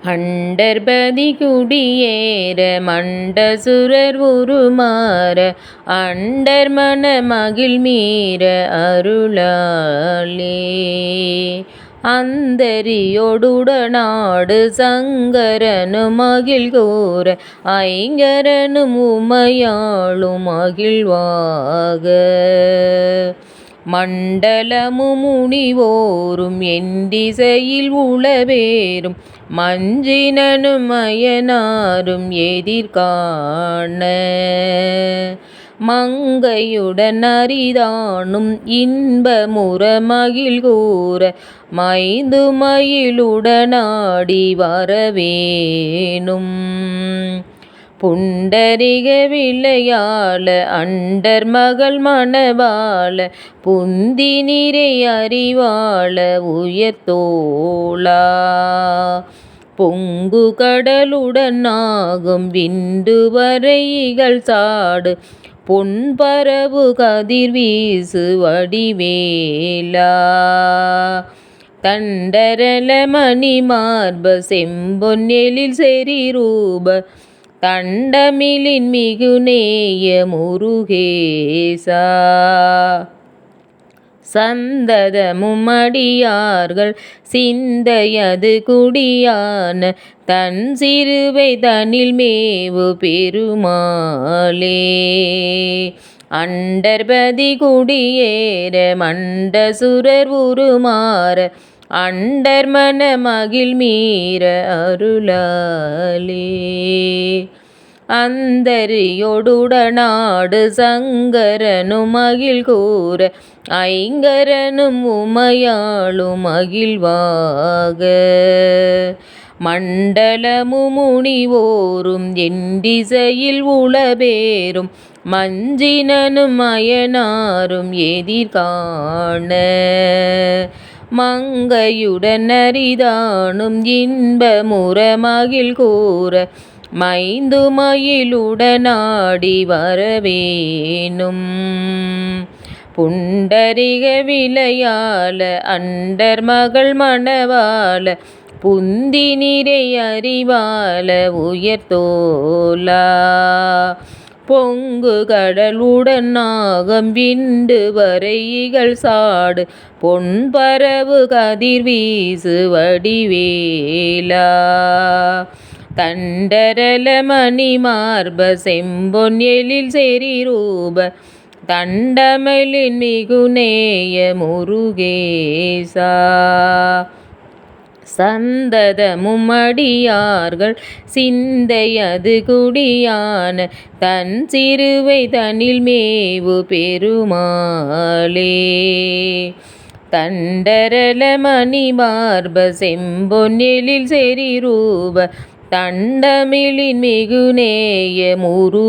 அண்டர்பதி குடியேற மண்டசுரர் உருமாற அண்டர் மன மகிழ் மீற அருளாலே அந்தரியோடுடனாடு சங்கரனு மகிழ் கூற ஐங்கரனும் உமையாளும் மகிழ்வாக மண்டலமும் முனிவோரும் எண்டிசையில் உளவேரும் மஞ்சினனும் அயனாரும் எதிர்காண மங்கையுடன் அரிதானும் இன்பமுற மகிழ் கூற மைந்து மயிலுடனாடி வரவேணும் புண்டரிக விளையாள அண்டர் மகள் மணவாள புந்தி நிறை அறிவாள உயர்த்தோளா பொங்கு கடலுடன் ஆகும் விண்டு வரைகள் சாடு பொன்பரவு கதிர்வீசு வடிவேலா தண்டரல மணி மார்ப செம்பொன்னெழில் செறி ரூப தண்டமிழின் மிகுநேய முருகேசா சந்ததமும் அடியார்கள் சிந்தையது குடியான தன் சிறுவை தனில் மேவு பெருமாளே அண்டர்பதி குடியேற மண்டசுரர் உருமாற அண்டர் மன மகிழ் மீற அருளாலே அந்தரியோடுடனாடு சங்கரனும் மகிழ் கூற ஐங்கரனும் உமையாளும் மகிழ்வாக மண்டலமும் முனிவோரும் எண்டிசையில் உளவேரும் மஞ்சினனும் அயனாரும் எதிர்காண மங்கையுடன் அரிதானும் இன்பமுற மகிழ் கூற மைந்து மயிலுடனாடி வரவேணும் புண்டரிக விளையாள அண்டர் மகள் மணவாள புந்தி நிறை அறிவாள உயர்த்தோளா பொங்கு கடலுடன் நாகம் விண்டு வரைகள் சாடு பொன்பரவு கதிர்வீசு வடிவேலா தண்டரல மணி மார்ப செம்பொன் எழில் செறி ரூப தண்டமிழின் மிகுநேய முருகேசா சந்ததமும் அடியார்கள் சிந்தையது குடியான தன் சிறுவை தனில் மேவு பெருமாளே தண்டரல மணி மார்ப செம்பொன்னெழில் செறி ரூப தண்டமிழின் மிகுநேய முரு